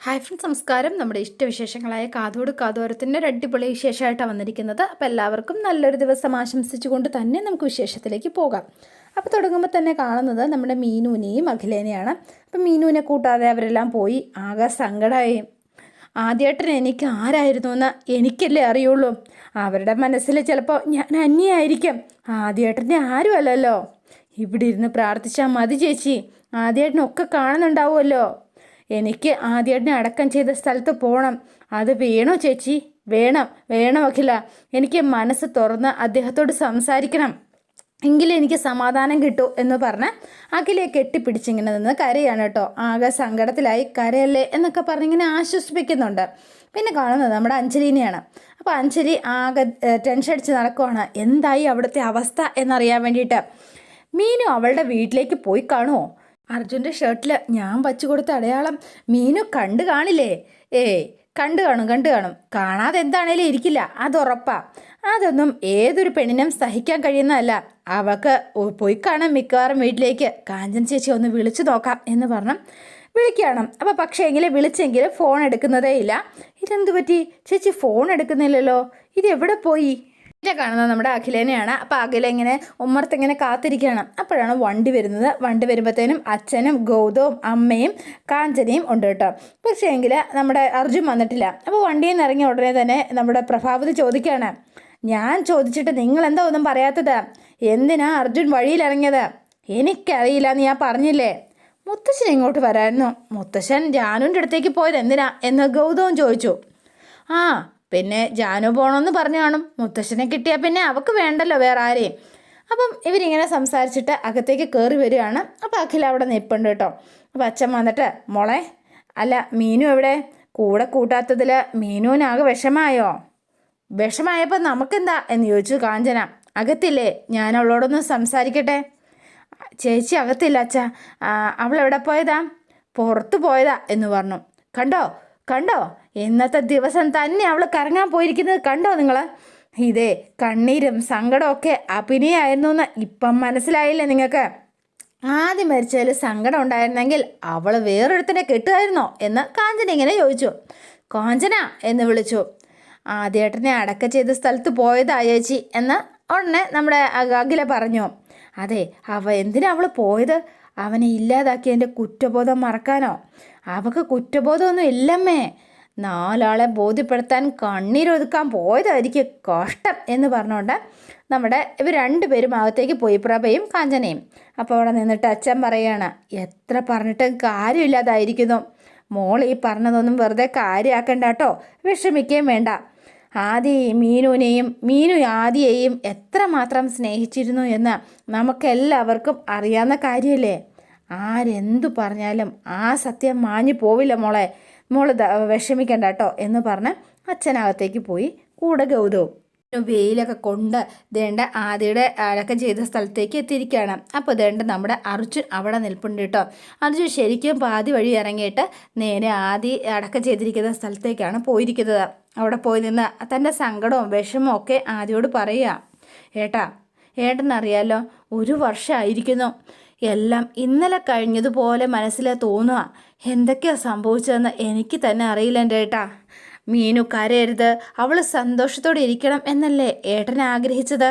Hi friends, നമസ്കാരം. നമ്മുടെ ഇഷ്ടവിശേഷങ്ങളായ കാതോട് കാതോരത്തിൻ്റെ ഒരു അടിപൊളി വിശേഷമായിട്ടാണ് വന്നിരിക്കുന്നത്. അപ്പോൾ എല്ലാവർക്കും നല്ലൊരു ദിവസം ആശംസിച്ചുകൊണ്ട് തന്നെ നമുക്ക് വിശേഷത്തിലേക്ക് പോകാം. അപ്പോൾ തുടങ്ങുമ്പോൾ തന്നെ കാണുന്നത് നമ്മുടെ മീനുവിനെയും അഖിലേനെയാണ്. അപ്പം മീനുവിനെ കൂട്ടാതെ അവരെല്ലാം പോയി. ആകെ സങ്കടമായി. ആദ്യമായിട്ട് എനിക്ക് ആരായിരുന്നു എന്ന് എനിക്കല്ലേ അറിയുള്ളൂ. അവരുടെ മനസ്സിൽ ചിലപ്പോൾ ഞാൻ അന്യായിരിക്കും. ആദ്യമായിട്ടനെ ആരുമല്ലല്ലോ. ഇവിടെ ഇരുന്ന് പ്രാർത്ഥിച്ചാൽ മതി ചേച്ചി. ആദ്യമായിട്ടിനൊക്കെ കാണുന്നുണ്ടാവുമല്ലോ. എനിക്ക് ആദ്യമായിട്ട് അടക്കം ചെയ്ത സ്ഥലത്ത് പോകണം. അത് വേണോ ചേച്ചി? വേണം അഖില. എനിക്ക് മനസ്സ് തുറന്ന് അദ്ദേഹത്തോട് സംസാരിക്കണം. എങ്കിലും എനിക്ക് സമാധാനം കിട്ടൂ എന്ന് പറഞ്ഞ് അഖിലയെ കെട്ടിപ്പിടിച്ചിങ്ങനെ നിന്ന് കരയാണ് കേട്ടോ. ആകെ സങ്കടത്തിലായി. കരയല്ലേ എന്നൊക്കെ പറഞ്ഞിങ്ങനെ ആശ്വസിപ്പിക്കുന്നുണ്ട്. പിന്നെ കാണുന്നത് നമ്മുടെ അഞ്ജലിനെയാണ്. അപ്പോൾ അഞ്ജലി ആകെ ടെൻഷൻ അടിച്ച് നടക്കുവാണ്. എന്തായി അവിടുത്തെ അവസ്ഥ എന്നറിയാൻ വേണ്ടിയിട്ട്. മീനു അവളുടെ വീട്ടിലേക്ക് പോയി കാണുമോ? അർജുൻ്റെ ഷർട്ടിൽ ഞാൻ വച്ചു കൊടുത്ത അടയാളം മീനു കണ്ടു കാണില്ലേ? കണ്ടു കാണും. കാണാതെ എന്താണേലും ഇരിക്കില്ല, അതുറപ്പാ. അതൊന്നും ഏതൊരു പെണ്ണിനും സഹിക്കാൻ കഴിയുന്നതല്ല. അവൾക്ക് പോയി കാണാം മിക്കവാറും വീട്ടിലേക്ക്. കാഞ്ചൻ ചേച്ചി ഒന്ന് വിളിച്ചു നോക്കാം എന്ന് പറഞ്ഞു വിളിക്കണം. അപ്പോൾ പക്ഷേ എങ്കിലും വിളിച്ചെങ്കിൽ ഫോൺ എടുക്കുന്നതേ ഇല്ല. ഇതെന്തു പറ്റി? ചേച്ചി ഫോൺ എടുക്കുന്നില്ലല്ലോ, ഇതെവിടെ പോയി? ഇല്ല, കാണുന്നത് നമ്മുടെ അഖിലേനെയാണ്. അപ്പോൾ അഖില ഇങ്ങനെ ഉമ്മർത്തിങ്ങനെ കാത്തിരിക്കുകയാണ്. അപ്പോഴാണ് വണ്ടി വരുന്നത്. വണ്ടി വരുമ്പോഴത്തേനും അച്ഛനും ഗൗതവും അമ്മയും കാഞ്ചനയും ഉണ്ട് കേട്ടോ. പക്ഷേ എങ്കിൽ നമ്മുടെ അർജുൻ വന്നിട്ടില്ല. അപ്പോൾ വണ്ടിയിൽ നിന്ന് ഇറങ്ങിയ ഉടനെ തന്നെ നമ്മുടെ പ്രഭാവതി ചോദിക്കുകയാണ്, ഞാൻ ചോദിച്ചിട്ട് നിങ്ങളെന്താ ഒന്നും പറയാത്തത്? എന്തിനാ അർജുൻ വഴിയിലിറങ്ങിയത്? എനിക്കറിയില്ല എന്ന് ഞാൻ പറഞ്ഞില്ലേ. മുത്തശ്ശൻ ഇങ്ങോട്ട് വരായിരുന്നു. മുത്തശ്ശൻ ജാനുവിൻ്റെ അടുത്തേക്ക് പോയത് എന്തിനാ എന്ന് ഗൗതവും ചോദിച്ചു. ആ, പിന്നെ ജാനു പോകണമെന്ന് പറഞ്ഞു കാണും. മുത്തശ്ശനെ കിട്ടിയാൽ പിന്നെ അവൾക്ക് വേണ്ടല്ലോ വേറെ ആരെയും. അപ്പം ഇവരിങ്ങനെ സംസാരിച്ചിട്ട് അകത്തേക്ക് കയറി വരികയാണ്. അപ്പോൾ അഖില അവിടെ നിൽപ്പുണ്ട് കേട്ടോ. അപ്പോൾ അച്ഛൻ വന്നിട്ട്, മോളെ, അല്ല മീനു എവിടെ? കൂടെ കൂട്ടാത്തതിൽ മീനുവിനാകെ വിഷമായോ? വിഷമായപ്പോൾ നമുക്കെന്താ എന്ന് ചോദിച്ചു കാഞ്ചന. അകത്തില്ലേ? ഞാൻ അവളോടൊന്ന് സംസാരിക്കട്ടെ. ചേച്ചി അകത്തില്ല അച്ഛാ. അവളെവിടെ പോയതാ? പുറത്ത് പോയതാ എന്ന് പറഞ്ഞു. കണ്ടോ ഇന്നത്തെ ദിവസം തന്നെ അവൾ കറങ്ങാൻ പോയിരിക്കുന്നത് കണ്ടോ നിങ്ങൾ? ഇതേ കണ്ണീരും സങ്കടമൊക്കെ അഭിനയമായിരുന്നു എന്ന് ഇപ്പം മനസ്സിലായില്ലേ നിങ്ങൾക്ക്? ആദ്യം മരിച്ചതിൽ സങ്കടം ഉണ്ടായിരുന്നെങ്കിൽ അവൾ വേറൊരുത്തനെ കെട്ടുമായിരുന്നോ എന്ന് കാഞ്ചന ഇങ്ങനെ ചോദിച്ചു. കാഞ്ചന എന്ന് വിളിച്ചു. ആദ്യേട്ടനെ അടക്ക ചെയ്ത സ്ഥലത്ത് പോയതാ ചേച്ചി എന്ന് ഉടനെ നമ്മുടെ അഖില പറഞ്ഞു. അതെ, എന്തിനാ അവൾ പോയത്? അവനെ ഇല്ലാതാക്കിയതിൻ്റെ കുറ്റബോധം മറക്കാനോ? അവൾക്ക് കുറ്റബോധമൊന്നും ഇല്ലമ്മേ. 4 ആളെ ബോധ്യപ്പെടുത്താൻ കണ്ണീരൊതുക്കാൻ പോയതായിരിക്കും. കഷ്ടം എന്ന് പറഞ്ഞുകൊണ്ട് നമ്മുടെ ഇവർ 2 പേരും അകത്തേക്ക് പോയി, പ്രഭയും കാഞ്ചനയും. അപ്പോൾ അവിടെ നിന്നിട്ട് അച്ഛൻ പറയുകയാണ്, എത്ര പറഞ്ഞിട്ടും കാര്യമില്ലാതായിരിക്കുന്നു. മോൾ ഈ പറഞ്ഞതൊന്നും വെറുതെ കാര്യമാക്കണ്ട കേട്ടോ. വിഷമിക്കുകയും വേണ്ട. മീനു ആദിയെയും എത്രമാത്രം സ്നേഹിച്ചിരുന്നു എന്ന് നമുക്കെല്ലാവർക്കും അറിയാവുന്ന കാര്യമല്ലേ. ആരെന്തു പറഞ്ഞാലും ആ സത്യം മാഞ്ഞു പോവില്ല മോളെ. മോള് വിഷമിക്കണ്ട കേട്ടോ എന്ന് പറഞ്ഞ് അച്ഛനകത്തേക്ക് പോയി. കൂടെ ഗൗതവും വെയിലൊക്കെ കൊണ്ട് ദേണ്ട ആദിയുടെ അടക്കം ചെയ്ത സ്ഥലത്തേക്ക് എത്തിയിരിക്കുകയാണ്. അപ്പോൾ ദേണ്ട നമ്മുടെ അർജുൻ അവിടെ നിൽപ്പുണ്ട് കേട്ടോ. അർജുൻ ശരിക്കും പാതി വഴി ഇറങ്ങിയിട്ട് നേരെ ആദി അടക്കം ചെയ്തിരിക്കുന്ന സ്ഥലത്തേക്കാണ് പോയിരിക്കുന്നത്. അവിടെ പോയി നിന്ന് തൻ്റെ സങ്കടവും വിഷമവും ഒക്കെ ആദിയോട് പറയുക. ഏട്ടനറിയാലോ, 1 വർഷമായിരിക്കുന്നു. എല്ലാം ഇന്നലെ കഴിഞ്ഞതുപോലെ മനസ്സിൽ തോന്നുക. എന്തൊക്കെയാണ് സംഭവിച്ചതെന്ന് എനിക്ക് തന്നെ അറിയില്ല എൻ്റെ ഏട്ടാ. മീനു കരയരുത്, അവൾ സന്തോഷത്തോടെ ഇരിക്കണം എന്നല്ലേ ഏട്ടൻ ആഗ്രഹിച്ചത്?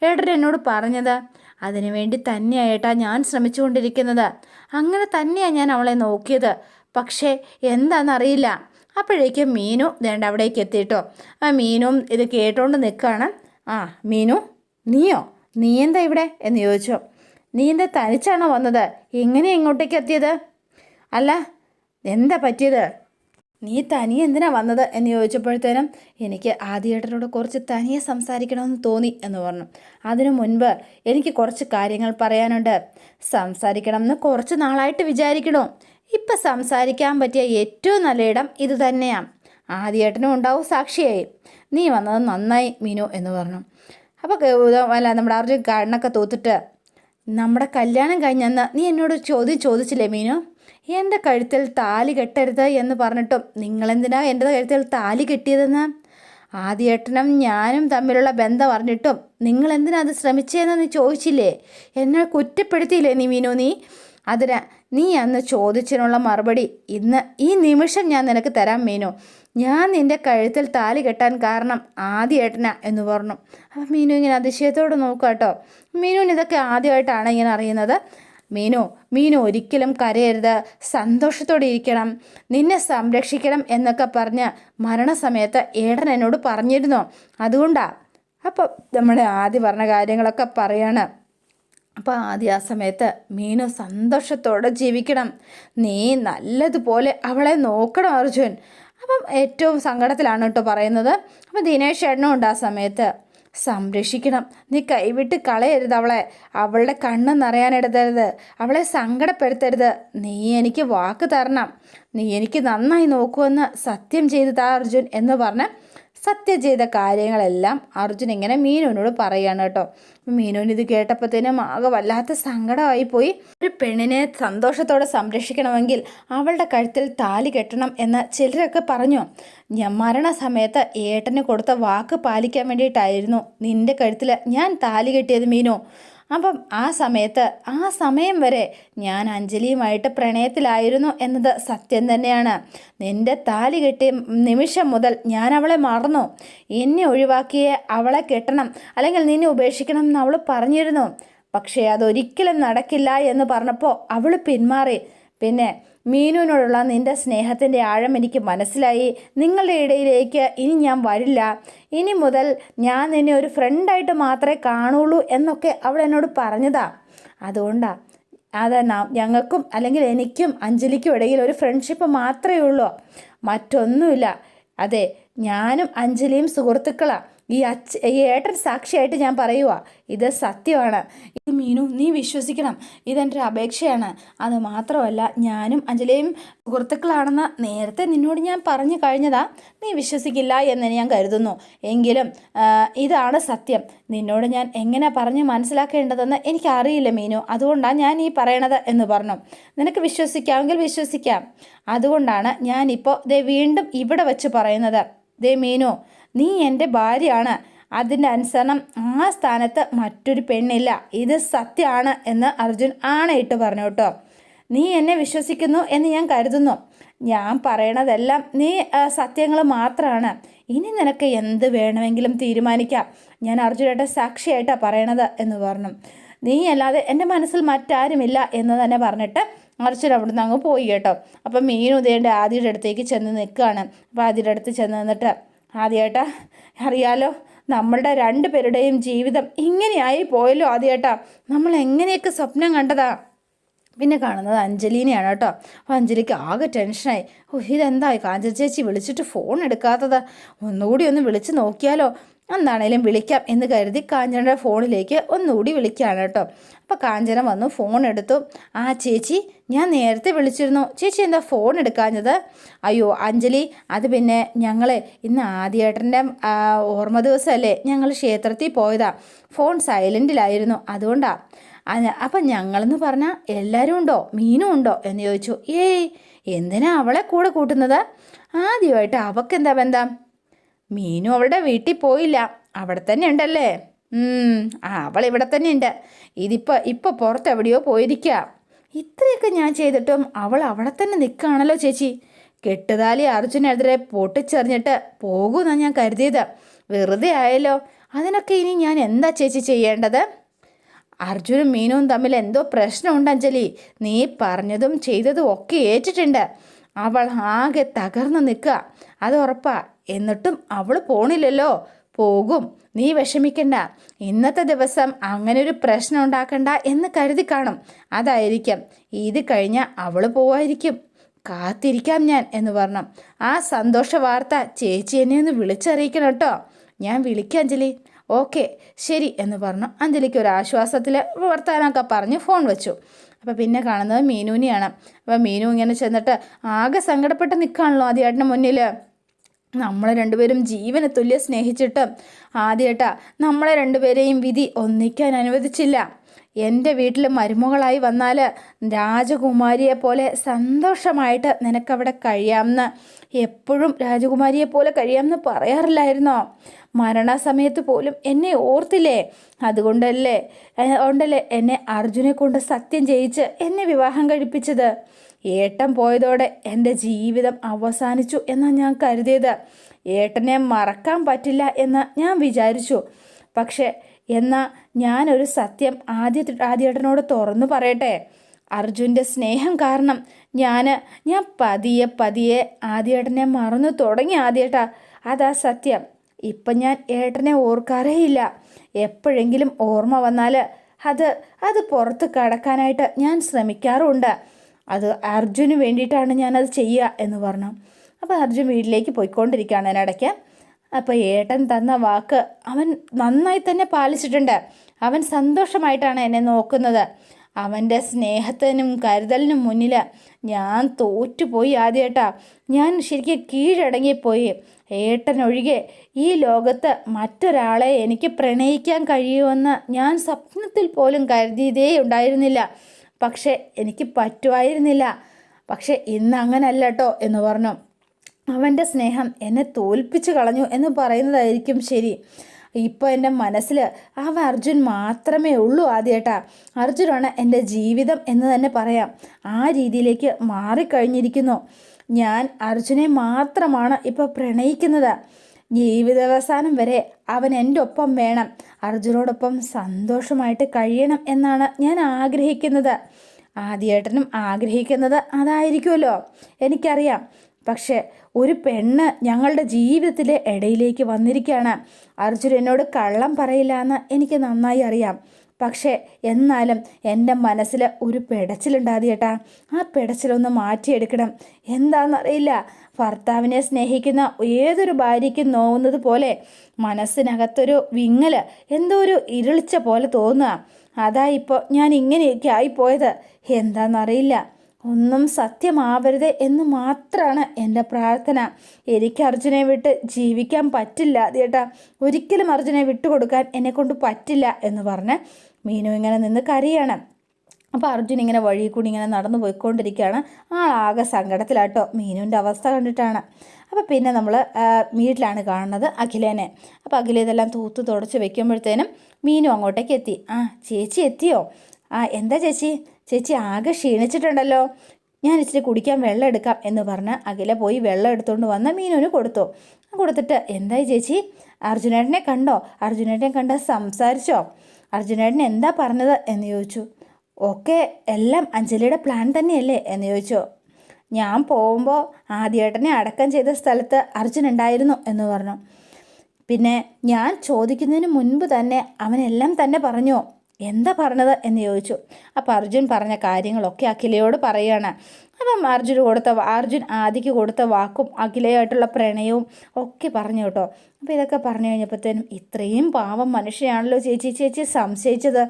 ഏട്ടൻ എന്നോട് പറഞ്ഞത്. അതിനുവേണ്ടി തന്നെയാണ് ഏട്ടാ ഞാൻ ശ്രമിച്ചുകൊണ്ടിരിക്കുന്നത്. അങ്ങനെ തന്നെയാണ് ഞാൻ അവളെ നോക്കിയത്. പക്ഷേ എന്താണെന്നറിയില്ല. അപ്പോഴേക്കും മീനു ദേണ്ട അവിടേക്ക് എത്തിയിട്ടോ. മീനും ഇത് കേട്ടോണ്ട് നിൽക്കുകയാണ്. മീനു, നീ എന്താ ഇവിടെ എന്ന് ചോദിച്ചു. നീ എന്താ തനിച്ചാണോ വന്നത്? എങ്ങനെയാണ് ഇങ്ങോട്ടേക്ക് എത്തിയത്? അല്ല, എന്താ പറ്റിയത്? നീ തനിയെ എന്തിനാ വന്നത് എന്ന് ചോദിച്ചപ്പോഴത്തേനും എനിക്ക് ആദ്യേട്ടനോട് കുറച്ച് തനിയെ സംസാരിക്കണമെന്ന് തോന്നി എന്ന് പറഞ്ഞു. അതിനു മുൻപ് എനിക്ക് കുറച്ച് കാര്യങ്ങൾ പറയാനുണ്ട്. സംസാരിക്കണം എന്ന് കുറച്ച് നാളായിട്ട് വിചാരിക്കണോ. ഇപ്പം സംസാരിക്കാൻ പറ്റിയ ഏറ്റവും നല്ല ഇടം ഇത് തന്നെയാണ്. ആദ്യേട്ടനും ഉണ്ടാവും സാക്ഷിയായി. നീ വന്നത് നന്നായി മീനു എന്ന് പറഞ്ഞു. അപ്പോൾ നമ്മുടെ അർജുൻ കണ്ണൊക്കെ തൂത്തിട്ട്, നമ്മുടെ കല്യാണം കഴിഞ്ഞെന്ന് നീ എന്നോട് ചോദിച്ചില്ലേ മീനു? എൻ്റെ കഴുത്തിൽ താലി കെട്ടരുത് എന്ന് പറഞ്ഞിട്ടും നിങ്ങളെന്തിനാ എൻ്റെ കഴുത്തിൽ താലി കെട്ടിയതെന്ന്? ആദ്യേട്ടനും ഞാനും തമ്മിലുള്ള ബന്ധം അറിഞ്ഞിട്ടും നിങ്ങളെന്തിനാ അത് ശ്രമിച്ചതെന്ന് നീ ചോദിച്ചില്ലേ? എന്നെ കുറ്റപ്പെടുത്തിയില്ലേ നീ മീനു? നീ അതിന് നീ അന്ന് ചോദിച്ചതിനുള്ള മറുപടി ഇന്ന് ഈ നിമിഷം ഞാൻ നിനക്ക് തരാം മീനു. ഞാൻ നിൻ്റെ കഴുത്തിൽ താലി കെട്ടാൻ കാരണം ആദ്യേട്ടനാ എന്ന് പറഞ്ഞു. അപ്പം മീനു ഇങ്ങനെ അതിശയത്തോട് നോക്കുക കേട്ടോ. മീനുവിന് ഇതൊക്കെ ആദ്യമായിട്ടാണ് ഇങ്ങനെ അറിയുന്നത്. മീനു ഒരിക്കലും കരയരുത്, സന്തോഷത്തോടെ ഇരിക്കണം, നിന്നെ സംരക്ഷിക്കണം എന്നൊക്കെ പറഞ്ഞ് മരണസമയത്ത് ഏട്ടൻ എന്നോട് പറഞ്ഞിരുന്നോ, അതുകൊണ്ടാ. അപ്പം നമ്മുടെ ആദ്യം പറഞ്ഞ കാര്യങ്ങളൊക്കെ പറയാണ്. അപ്പോൾ ആദ്യം ആ സമയത്ത് മീനു സന്തോഷത്തോടെ ജീവിക്കണം, നീ നല്ലതുപോലെ അവളെ നോക്കണം അർജുൻ. അപ്പം ഏറ്റവും സങ്കടത്തിലാണ് കേട്ടോ പറയുന്നത്. അപ്പം ദിനേശ് ചേട്ടനും ഉണ്ട് ആ സമയത്ത്. സംരക്ഷിക്കണം, നീ കൈവിട്ട് കളയരുത് അവളെ, അവളുടെ കണ്ണ് നിറയാനിടതരുത്, അവളെ സങ്കടപ്പെടുത്തരുത്, നീ എനിക്ക് വാക്ക് തരണം, നീ എനിക്ക് നന്നായി നോക്കുമെന്ന് സത്യം ചെയ്തു താ അർജുൻ എന്ന് പറഞ്ഞ് സത്യം ചെയ്ത കാര്യങ്ങളെല്ലാം അർജുൻ ഇങ്ങനെ മീനുവിനോട് പറയുകയാണ് കേട്ടോ. മീനുവിന് ഇത് കേട്ടപ്പോഴത്തേനും ആകെ വല്ലാത്ത സങ്കടമായിപ്പോയി. ഒരു പെണ്ണിനെ സന്തോഷത്തോടെ സംരക്ഷിക്കണമെങ്കിൽ അവളുടെ കഴുത്തിൽ താലി കെട്ടണം എന്ന് ചിലരൊക്കെ പറഞ്ഞു. ഞാൻ മരണസമയത്ത് ഏട്ടന് കൊടുത്ത വാക്ക് പാലിക്കാൻ വേണ്ടിയിട്ടായിരുന്നു നിൻ്റെ കഴുത്തിൽ ഞാൻ താലി കെട്ടിയത് മീനു. അപ്പം ആ സമയം വരെ ഞാൻ അഞ്ജലിയുമായിട്ട് പ്രണയത്തിലായിരുന്നു എന്നത് സത്യം തന്നെയാണ്. നിൻ്റെ താലി കെട്ടിയ നിമിഷം മുതൽ ഞാൻ അവളെ മറന്നു. എന്നെ ഒഴിവാക്കിയേ അവളെ കെട്ടണം, അല്ലെങ്കിൽ നിന്നെ ഉപേക്ഷിക്കണം എന്ന് അവൾ പറഞ്ഞിരുന്നു. പക്ഷേ അതൊരിക്കലും നടക്കില്ല എന്ന് പറഞ്ഞപ്പോൾ അവൾ പിന്മാറി. പിന്നെ മീനുവിനോടുള്ള നിൻ്റെ സ്നേഹത്തിൻ്റെ ആഴം എനിക്ക് മനസ്സിലായി. നിങ്ങളുടെ ഇടയിലേക്ക് ഇനി ഞാൻ വരില്ല, ഇനി മുതൽ ഞാൻ നിന്നെ ഒരു ഫ്രണ്ടായിട്ട് മാത്രമേ കാണുള്ളൂ എന്നൊക്കെ അവൾ എന്നോട് പറഞ്ഞതാ. അതുകൊണ്ടാണ് ഞങ്ങൾക്കും അല്ലെങ്കിൽ എനിക്കും അഞ്ജലിക്കും ഇടയിൽ ഒരു ഫ്രണ്ട്ഷിപ്പ് മാത്രമേ ഉള്ളൂ, മറ്റൊന്നുമില്ല. അതെ, ഞാനും അഞ്ജലിയും സുഹൃത്തുക്കളാണ്. ഈ ഏട്ടൻ സാക്ഷിയായിട്ട് ഞാൻ പറയുക, ഇത് സത്യമാണ്. ഇത് മീനു നീ വിശ്വസിക്കണം, ഇതെൻ്റെ ഒരു അപേക്ഷയാണ്. അത് മാത്രമല്ല ഞാനും അഞ്ജലിയും സുഹൃത്തുക്കളാണെന്ന് നേരത്തെ നിന്നോട് ഞാൻ പറഞ്ഞു കഴിഞ്ഞതാ, നീ വിശ്വസിക്കില്ല എന്ന് ഞാൻ കരുതുന്നു. എങ്കിലും ഇതാണ് സത്യം. നിന്നോട് ഞാൻ എങ്ങനെ പറഞ്ഞ് മനസ്സിലാക്കേണ്ടതെന്ന് എനിക്കറിയില്ല മീനു, അതുകൊണ്ടാണ് ഞാൻ ഈ പറയണത് എന്ന് പറഞ്ഞു. നിനക്ക് വിശ്വസിക്കാമെങ്കിൽ വിശ്വസിക്കാം. അതുകൊണ്ടാണ് ഞാനിപ്പോൾ വീണ്ടും ഇവിടെ വെച്ച് പറയുന്നത്. മീനു, നീ എൻ്റെ ഭാര്യയാണ്, അതിൻ്റെ അനുസരണം ആ സ്ഥാനത്ത് മറ്റൊരു പെണ്ണില്ല, ഇത് സത്യമാണ് എന്ന് അർജുൻ ആണയിട്ട് പറഞ്ഞു കേട്ടോ. നീ എന്നെ വിശ്വസിക്കുന്നു എന്ന് ഞാൻ കരുതുന്നു. ഞാൻ പറയണതെല്ലാം നീ സത്യങ്ങൾ മാത്രമാണ്. ഇനി നിനക്ക് എന്ത് വേണമെങ്കിലും തീരുമാനിക്കാം. ഞാൻ അർജുനയുടെ സാക്ഷിയായിട്ടാണ് പറയണത് എന്ന് പറഞ്ഞു. നീ അല്ലാതെ എൻ്റെ മനസ്സിൽ മറ്റാരുമില്ല എന്ന് തന്നെ പറഞ്ഞിട്ട് അർജുൻ അവിടുന്ന് അങ്ങ് പോയി കേട്ടോ. അപ്പം മീനു ഉദയൻ്റെ ആദ്യയുടെ അടുത്തേക്ക് ചെന്ന് നിൽക്കുകയാണ്. അപ്പോൾ ആദ്യയുടെ അടുത്ത് ചെന്ന് നിന്നിട്ട്, ആദ്യേട്ടാ അറിയാലോ, നമ്മളുടെ രണ്ടുപേരുടെയും ജീവിതം ഇങ്ങനെയായി പോയല്ലോ ആദ്യേട്ടാ, നമ്മൾ എങ്ങനെയൊക്കെ സ്വപ്നം കണ്ടതാ. പിന്നെ കാണുന്നത് അഞ്ജലീനെയാണ് കേട്ടോ. അപ്പോൾ അഞ്ജലിക്ക് ആകെ ടെൻഷനായി. ഇതെന്തായി കാഞ്ചന ചേച്ചി വിളിച്ചിട്ട് ഫോൺ എടുക്കാത്തത്, ഒന്നുകൂടി ഒന്ന് വിളിച്ച് നോക്കിയാലോ, എന്താണേലും വിളിക്കാം എന്ന് കരുതി കാഞ്ചനയുടെ ഫോണിലേക്ക് ഒന്നുകൂടി വിളിക്കുകയാണ് കേട്ടോ. അപ്പോൾ കാഞ്ചന വന്നു, ഫോൺ എടുത്തു. ആ ചേച്ചി, ഞാൻ നേരത്തെ വിളിച്ചിരുന്നു, ചേച്ചി എന്താ ഫോൺ എടുക്കാഞ്ഞത്? അയ്യോ അഞ്ജലി, അത് പിന്നെ ഞങ്ങൾ ഇന്ന് ആദ്യേട്ടൻ്റെ ഓർമ്മ ദിവസമല്ലേ, ഞങ്ങൾ ക്ഷേത്രത്തിൽ പോയതാ, ഫോൺ സൈലൻറ്റിലായിരുന്നു, അതുകൊണ്ടാണ്. അപ്പം ഞങ്ങളെന്ന് പറഞ്ഞാൽ എല്ലാവരും ഉണ്ടോ, മീനും ഉണ്ടോ എന്ന് ചോദിച്ചു. എന്തിനാ അവളെ കൂടെ കൂട്ടുന്നത്? ആദ്യമായിട്ട് അവക്കെന്താ ബന്ധം? മീനു അവളുടെ വീട്ടിൽ പോയില്ല, അവിടെ തന്നെ ഉണ്ടല്ലേ? അവൾ ഇവിടെ തന്നെ ഉണ്ട്. ഇപ്പോൾ പുറത്തെവിടെയോ പോയിരിക്കുക. ഇത്രയൊക്കെ ഞാൻ ചെയ്തിട്ടും അവൾ അവിടെ തന്നെ നിൽക്കുകയാണല്ലോ ചേച്ചി. കെട്ടുതാലി അർജുനെതിരെ പൊട്ടിച്ചെറിഞ്ഞിട്ട് പോകുമെന്നാണ് ഞാൻ കരുതിയത്. വെറുതെ ആയല്ലോ. അതിനൊക്കെ ഇനി ഞാൻ എന്താ ചേച്ചി ചെയ്യേണ്ടത്? അർജുനും മീനുവും തമ്മിൽ എന്തോ പ്രശ്നമുണ്ട് അഞ്ജലി. നീ പറഞ്ഞതും ചെയ്തതും ഒക്കെ ഏറ്റിട്ടുണ്ട്. അവൾ ആകെ തകർന്നു നിൽക്കുക, അത് ഉറപ്പാ. എന്നിട്ടും അവൾ പോണില്ലല്ലോ. പോകും, നീ വിഷമിക്കണ്ട. ഇന്നത്തെ ദിവസം അങ്ങനെ ഒരു പ്രശ്നം ഉണ്ടാക്കണ്ട എന്ന് കരുതി കാണും, അതായിരിക്കും. ഇത് കഴിഞ്ഞാൽ അവൾ പോവായിരിക്കും. കാത്തിരിക്കാം ഞാൻ എന്ന് പറഞ്ഞു. ആ സന്തോഷ വാർത്ത ചേച്ചി എന്നെ ഒന്ന് വിളിച്ചറിയിക്കണം കേട്ടോ. ഞാൻ വിളിക്കാം അഞ്ജലി. ഓക്കെ ശരി എന്ന് പറഞ്ഞു. അഞ്ജലിക്ക് ഒരു ആശ്വാസത്തിൽ വർത്താനമൊക്കെ പറഞ്ഞ് ഫോൺ വെച്ചു. അപ്പോൾ പിന്നെ കാണുന്നത് മീനുവിനെയാണ്. അപ്പോൾ മീനു ഇങ്ങനെ ചെന്നിട്ട് ആകെ സങ്കടപ്പെട്ട് നിൽക്കുകയാണല്ലോ ആദ്യേട്ടൻ്റെ മുന്നിൽ. നമ്മളെ രണ്ടുപേരും ജീവനെ തുല്യം സ്നേഹിച്ചിട്ട് ആദ്യേട്ടാ നമ്മളെ രണ്ടുപേരെയും വിധി ഒന്നിക്കാൻ അനുവദിച്ചില്ല. എൻ്റെ വീട്ടിൽ മരുമകളായി വന്നാൽ രാജകുമാരിയെ പോലെ സന്തോഷമായിട്ട് നിനക്കവിടെ കഴിയാമെന്ന്, എപ്പോഴും രാജകുമാരിയെ പോലെ കഴിയാമെന്ന് പറയാറില്ലായിരുന്നോ? മരണസമയത്ത് പോലും എന്നെ ഓർത്തില്ലേ? അതുകൊണ്ടല്ലേ എന്നെ അർജുനെ കൊണ്ട് സത്യം ചെയ്യിച്ച് എന്നെ വിവാഹം കഴിപ്പിച്ചത്. ഏട്ടൻ പോയതോടെ എൻ്റെ ജീവിതം അവസാനിച്ചു എന്നാണ് ഞാൻ കരുതിയത്. ഏട്ടനെ മറക്കാൻ പറ്റില്ല എന്ന് ഞാൻ വിചാരിച്ചു. പക്ഷേ എന്നാൽ ഞാനൊരു സത്യം ആദ്യേട്ടനോട് തുറന്നു പറയട്ടെ. അർജുൻ്റെ സ്നേഹം കാരണം ഞാൻ പതിയെ ആദ്യേട്ടനെ മറന്നു തുടങ്ങി ആദ്യേട്ടാ. അതാ സത്യം. ഇപ്പം ഞാൻ ഏട്ടനെ ഓർക്കാറേയില്ല. എപ്പോഴെങ്കിലും ഓർമ്മ വന്നാൽ അത് പുറത്ത് കടക്കാനായിട്ട് ഞാൻ ശ്രമിക്കാറുണ്ട്. അത് അർജുന് വേണ്ടിയിട്ടാണ് ഞാനത് ചെയ്യുക എന്ന് പറഞ്ഞു. അപ്പോൾ അർജുൻ വീട്ടിലേക്ക് പോയിക്കൊണ്ടിരിക്കുകയാണ് അതിനിടയ്ക്ക്. അപ്പോൾ ഏട്ടൻ തന്ന വാക്ക് അവൻ നന്നായി തന്നെ പാലിച്ചിട്ടുണ്ട്. അവൻ സന്തോഷമായിട്ടാണ് എന്നെ നോക്കുന്നത്. അവൻ്റെ സ്നേഹത്തിനും കരുതലിനും മുന്നിൽ ഞാൻ തോറ്റുപോയി ആദ്യേട്ടാ. ഞാൻ ശരിക്കും കീഴടങ്ങിപ്പോയി. ഏട്ടനൊഴികെ ഈ ലോകത്ത് മറ്റൊരാളെ എനിക്ക് പ്രണയിക്കാൻ കഴിയുമെന്ന് ഞാൻ സ്വപ്നത്തിൽ പോലും കരുതിയതേ ഉണ്ടായിരുന്നില്ല. പക്ഷേ എനിക്ക് പറ്റുമായിരുന്നില്ല. പക്ഷേ ഇന്ന് അങ്ങനല്ല കേട്ടോ എന്ന് പറഞ്ഞു. അവൻ്റെ സ്നേഹം എന്നെ തോൽപ്പിച്ച് കളഞ്ഞു എന്ന് പറയുന്നതായിരിക്കും ശരി. ഇപ്പോൾ എൻ്റെ മനസ്സിൽ അർജുൻ മാത്രമേ ഉള്ളൂ ആദ്യേട്ടാ. അർജുനാണ് എൻ്റെ ജീവിതം എന്ന് തന്നെ പറയാം. ആ രീതിയിലേക്ക് മാറിക്കഴിഞ്ഞിരിക്കുന്നു. ഞാൻ അർജുനെ മാത്രമാണ് ഇപ്പോൾ പ്രണയിക്കുന്നത്. ജീവിതാവസാനം വരെ അവൻ എൻ്റെ ഒപ്പം വേണം. അർജുനോടൊപ്പം സന്തോഷമായിട്ട് കഴിയണം എന്നാണ് ഞാൻ ആഗ്രഹിക്കുന്നത്. ആദ്യേട്ടനും ആഗ്രഹിക്കുന്നത് അതായിരിക്കുമല്ലോ, എനിക്കറിയാം. പക്ഷേ ഒരു പെണ്ണ് ഞങ്ങളുടെ ജീവിതത്തിലെ ഇടയിലേക്ക് വന്നിരിക്കുകയാണ്. അർജുൻ എന്നോട് കള്ളം പറയില്ല എന്ന് എനിക്ക് നന്നായി അറിയാം. പക്ഷേ എന്നാലും എൻ്റെ മനസ്സിൽ ഒരു പിടച്ചിലുണ്ടാതിയേട്ടാ. ആ പിടച്ചിലൊന്ന് മാറ്റിയെടുക്കണം. എന്താണെന്നറിയില്ല, ഭർത്താവിനെ സ്നേഹിക്കുന്ന ഏതൊരു ഭാര്യയ്ക്കും നോവുന്നത് പോലെ മനസ്സിനകത്തൊരു വിങ്ങൽ, എന്തോ ഒരു ഇരുളിച്ച പോലെ തോന്നുക. അതാ ഇപ്പോൾ ഞാൻ ഇങ്ങനെയൊക്കെ ആയിപ്പോയത്. എന്താണെന്നറിയില്ല. ഒന്നും സത്യമാവരുത് എന്ന് മാത്രമാണ് എൻ്റെ പ്രാർത്ഥന. എനിക്ക് അർജുനെ വിട്ട് ജീവിക്കാൻ പറ്റില്ല ആദ്യേട്ടാ. ഒരിക്കലും അർജുനെ വിട്ടുകൊടുക്കാൻ എന്നെക്കൊണ്ട് പറ്റില്ല എന്ന് പറഞ്ഞ് മീനു ഇങ്ങനെ നിന്ന് കരയാണ്. അപ്പോൾ അർജുൻ ഇങ്ങനെ വഴി കൂടി ഇങ്ങനെ നടന്നു പോയിക്കൊണ്ടിരിക്കുകയാണ്. ആകെ സങ്കടത്തിലാട്ടോ. മീനുവിൻ്റെ അവസ്ഥ കണ്ടിട്ടാണ്. അപ്പോൾ പിന്നെ നമ്മൾ വീട്ടിലാണ് കാണുന്നത് അഖിലേനെ. അപ്പോൾ അഖില ഇതെല്ലാം തൂത്ത് തുടച്ച് വെക്കുമ്പോഴത്തേനും മീനു അങ്ങോട്ടേക്ക് എത്തി. ചേച്ചി എത്തിയോ? എന്താ ചേച്ചി ആകെ ക്ഷീണിച്ചിട്ടുണ്ടല്ലോ. ഞാൻ ഇച്ചിരി കുടിക്കാൻ വെള്ളം എടുക്കാം എന്ന് പറഞ്ഞ് അഖില പോയി വെള്ളം എടുത്തുകൊണ്ട് വന്ന് മീനുവിന് കൊടുത്തിട്ട് എന്തായി ചേച്ചി, അർജുനേട്ടനെ കണ്ടോ? അർജുനേട്ടനെ കണ്ട സംസാരിച്ചോ? അർജുനേട്ടൻ എന്താ പറഞ്ഞത് എന്ന് ചോദിച്ചു. ഒക്കെ എല്ലാം അഞ്ജലിയുടെ പ്ലാൻ തന്നെയല്ലേ എന്ന് ചോദിച്ചു. ഞാൻ പോകുമ്പോൾ ആദ്യേട്ടനെ അടക്കം ചെയ്ത സ്ഥലത്ത് അർജുൻ ഉണ്ടായിരുന്നു എന്ന് പറഞ്ഞു. പിന്നെ ഞാൻ ചോദിക്കുന്നതിന് മുൻപ് തന്നെ അവനെല്ലാം തന്നെ പറഞ്ഞു. എന്താ പറഞ്ഞത് എന്ന് ചോദിച്ചു. അപ്പോൾ അർജുൻ പറഞ്ഞ കാര്യങ്ങളൊക്കെ അഖിലയോട് പറയുകയാണ്. അപ്പം അർജുൻ ആദിക്ക് കൊടുത്ത വാക്കും അഖിലയായിട്ടുള്ള പ്രണയവും ഒക്കെ പറഞ്ഞു കേട്ടോ. അപ്പോൾ ഇതൊക്കെ പറഞ്ഞു കഴിഞ്ഞപ്പോഴത്തേനും ഇത്രയും പാവം മനുഷ്യയാണല്ലോ ചേച്ചി സംശയിച്ചത്.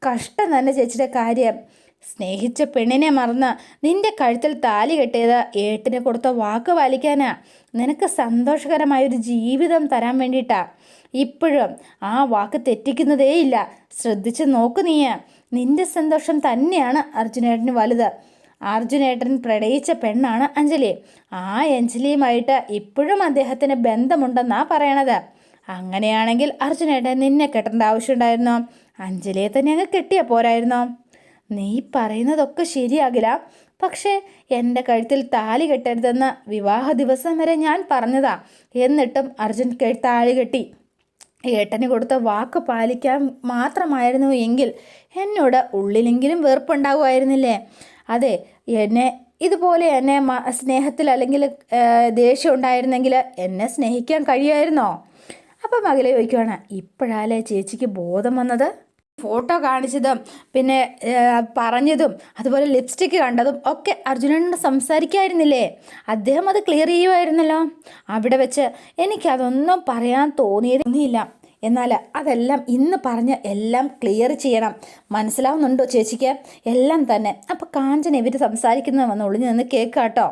കഷ്ടം തന്നെ ചേച്ചിയുടെ കാര്യം. സ്നേഹിച്ച പെണ്ണിനെ മറന്ന് നിന്റെ കഴുത്തിൽ താലി കെട്ടിയത് ഏട്ടിന് കൊടുത്ത വാക്ക് പാലിക്കാനാ. നിനക്ക് സന്തോഷകരമായൊരു ജീവിതം തരാൻ വേണ്ടിയിട്ടാ. ഇപ്പോഴും ആ വാക്ക് തെറ്റിക്കുന്നതേയില്ല. ശ്രദ്ധിച്ച് നോക്ക് നീ. നിന്റെ സന്തോഷം തന്നെയാണ് അർജുനേട്ടന് വലുത്. അർജുനേട്ടൻ പ്രണയിച്ച പെണ്ണാണ് അഞ്ജലി. ആ അഞ്ജലിയുമായിട്ട് ഇപ്പോഴും അദ്ദേഹത്തിന് ബന്ധമുണ്ടെന്നാ പറയണത്. അങ്ങനെയാണെങ്കിൽ അർജുനേട്ടൻ നിന്നെ കെട്ടേണ്ട ആവശ്യമുണ്ടായിരുന്നോ? അഞ്ജലിയെ തന്നെ അങ്ങ് കെട്ടിയാൽ പോരായിരുന്നോ? നീ പറയുന്നതൊക്കെ ശരിയാകില്ല. പക്ഷേ എൻ്റെ കഴുത്തിൽ താലി കെട്ടരുതെന്ന് വിവാഹ ദിവസം വരെ ഞാൻ പറഞ്ഞതാ. എന്നിട്ടും അർജുൻ താലി കെട്ടി. ഏട്ടന് കൊടുത്ത വാക്ക് പാലിക്കാൻ മാത്രമായിരുന്നു എങ്കിൽ എന്നോട് ഉള്ളിലെങ്കിലും വെറുപ്പുണ്ടാകുമായിരുന്നില്ലേ? അതെ, ഇതുപോലെ എന്നെ സ്നേഹത്തിൽ അല്ലെങ്കിൽ ദേഷ്യം ഉണ്ടായിരുന്നെങ്കിൽ എന്നെ സ്നേഹിക്കാൻ കഴിയുമായിരുന്നോ? അപ്പം മകളെ ചോദിക്കുവാണ്, ഇപ്പോഴാലേ ചേച്ചിക്ക് ബോധം വന്നത്? ഫോട്ടോ കാണിച്ചതും പിന്നെ പറഞ്ഞതും അതുപോലെ ലിപ്സ്റ്റിക്ക് കണ്ടതും ഒക്കെ അർജുനനോട് സംസാരിക്കായിരുന്നില്ലേ? അദ്ദേഹം അത് ക്ലിയർ ചെയ്യുമായിരുന്നല്ലോ. അവിടെ വെച്ച് എനിക്കതൊന്നും പറയാൻ തോന്നിയില്ല. എന്നാൽ അതെല്ലാം ഇന്ന് പറഞ്ഞ് എല്ലാം ക്ലിയർ ചെയ്യണം. മനസ്സിലാവുന്നുണ്ടോ ചേച്ചിക്ക്? എല്ലാം തന്നെ. അപ്പോൾ കാഞ്ചന ഇവർ സംസാരിക്കുന്നത് വന്ന് ഒളിഞ്ഞു നിന്ന് കേൾക്കാട്ടോ.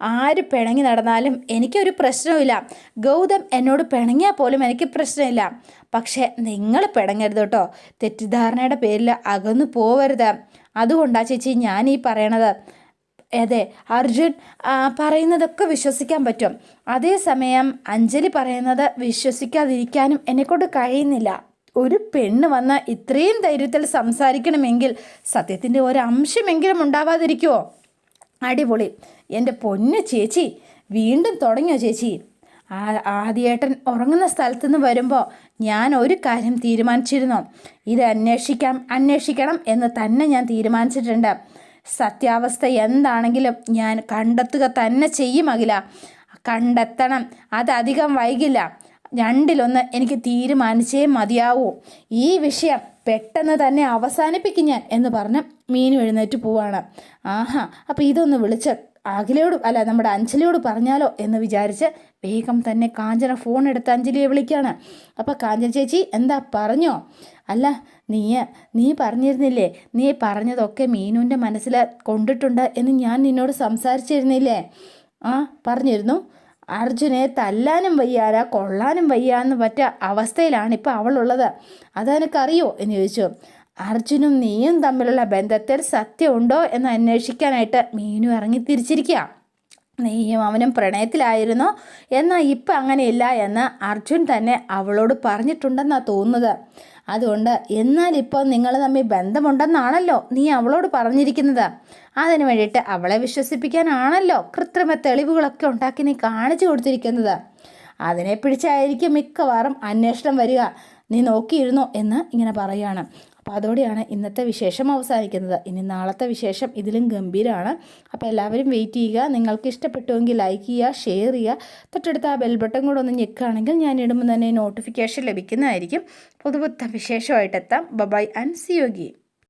ആര് പിണങ്ങി നടന്നാലും എനിക്കൊരു പ്രശ്നവുമില്ല. ഗൗതം എന്നോട് പിണങ്ങിയാൽ പോലും എനിക്ക് പ്രശ്നമില്ല. പക്ഷേ നിങ്ങൾ പിണങ്ങരുത് കേട്ടോ. തെറ്റിദ്ധാരണയുടെ പേരിൽ അകന്നു പോവരുത്. അതുകൊണ്ടാണ് ചേച്ചി ഞാൻ ഈ പറയണത്. അതെ, അർജുൻ പറയുന്നതൊക്കെ വിശ്വസിക്കാൻ പറ്റും. അതേസമയം അഞ്ജലി പറയുന്നത് വിശ്വസിക്കാതിരിക്കാനും എന്നെക്കൊണ്ട് കഴിയുന്നില്ല. ഒരു പെണ്ണ് വന്ന് ഇത്രയും ധൈര്യത്തിൽ സംസാരിക്കണമെങ്കിൽ സത്യത്തിൻ്റെ ഒരംശമെങ്കിലും ഉണ്ടാവാതിരിക്കുമോ? അടിപൊളി. എൻ്റെ പൊന്നു ചേച്ചി, വീണ്ടും തുടങ്ങിയോ ചേച്ചി? ആദ്യേട്ടൻ ഉറങ്ങുന്ന സ്ഥലത്തുനിന്ന് വരുമ്പോൾ ഞാൻ ഒരു കാര്യം തീരുമാനിച്ചിരുന്നു. ഇത് അന്വേഷിക്കണം എന്ന് തന്നെ ഞാൻ തീരുമാനിച്ചിട്ടുണ്ട്. സത്യാവസ്ഥ എന്താണെങ്കിലും ഞാൻ കണ്ടെത്തുക തന്നെ ചെയ്യും അഖില. കണ്ടെത്തണം, അതധികം വൈകില്ല. രണ്ടിലൊന്ന് എനിക്ക് തീരുമാനിച്ചേ മതിയാവൂ. ഈ വിഷയം പെട്ടെന്ന് തന്നെ അവസാനിപ്പിക്കും ഞാൻ എന്ന് പറഞ്ഞ് മീനു എഴുന്നേറ്റ് പോവാണ്. ആഹാ, അപ്പോൾ ഇതൊന്ന് വിളിച്ച് നമ്മുടെ അഞ്ജലിയോട് പറഞ്ഞാലോ എന്ന് വിചാരിച്ച് വേഗം തന്നെ കാഞ്ചന ഫോൺ എടുത്ത് അഞ്ജലിയെ വിളിക്കുകയാണ്. അപ്പോൾ കാഞ്ചന ചേച്ചി എന്താ പറഞ്ഞോ? അല്ല, നീ പറഞ്ഞിരുന്നില്ലേ, നീ പറഞ്ഞതൊക്കെ മീനുവിൻ്റെ മനസ്സിൽ കൊണ്ടിട്ടുണ്ട് എന്ന് ഞാൻ നിന്നോട് സംസാരിച്ചിരുന്നില്ലേ? പറഞ്ഞിരുന്നു. അർജുനെ തല്ലാനും വയ്യാരാ കൊള്ളാനും വയ്യാന്ന് പറ്റ അവസ്ഥയിലാണ് ഇപ്പോൾ അവളുള്ളത്. അതെനിക്കറിയോ എന്ന് ചോദിച്ചു. അർജുനും നീയും തമ്മിലുള്ള ബന്ധത്തിൽ സത്യമുണ്ടോ എന്ന് അന്വേഷിക്കാനായിട്ട് മീനു ഇറങ്ങി തിരിച്ചിരിക്കുക. നീയും അവനും പ്രണയത്തിലായിരുന്നോ? എന്നാൽ ഇപ്പം അങ്ങനെയില്ല എന്ന് അർജുൻ തന്നെ അവളോട് പറഞ്ഞിട്ടുണ്ടെന്നാണ് തോന്നുന്നത്. അതുകൊണ്ട് എന്നാലിപ്പോൾ നിങ്ങൾ തമ്മിൽ ബന്ധമുണ്ടെന്നാണല്ലോ നീ അവളോട് പറഞ്ഞിരിക്കുന്നത്. അതിന് വേണ്ടിയിട്ട് അവളെ വിശ്വസിപ്പിക്കാനാണല്ലോ കൃത്രിമ തെളിവുകളൊക്കെ ഉണ്ടാക്കി നീ കാണിച്ചു കൊടുത്തിരിക്കുന്നത്. അതിനെ പിടിച്ചായിരിക്കും മിക്കവാറും അന്വേഷണം വരിക. നീ നോക്കിയിരുന്നോ എന്ന് ഇങ്ങനെ പറയുകയാണ്. അപ്പോൾ അതോടെയാണ് ഇന്നത്തെ വിശേഷം അവസാനിക്കുന്നത്. ഇനി നാളത്തെ വിശേഷം ഇതിലും ഗംഭീരമാണ്. അപ്പോൾ എല്ലാവരും വെയിറ്റ് ചെയ്യുക. നിങ്ങൾക്ക് ഇഷ്ടപ്പെട്ടുവെങ്കിൽ ലൈക്ക് ചെയ്യുക, ഷെയർ ചെയ്യുക. തൊട്ടടുത്ത് ആ ബെൽ ബട്ടൺ കൂടെ ഒന്ന് ഞെക്കുകയാണെങ്കിൽ ഞാൻ ഇടുമ്പോൾ തന്നെ നോട്ടിഫിക്കേഷൻ ലഭിക്കുന്നതായിരിക്കും. പുതുപുത്തൻ വിശേഷമായിട്ടെത്താം. Bye and see you again.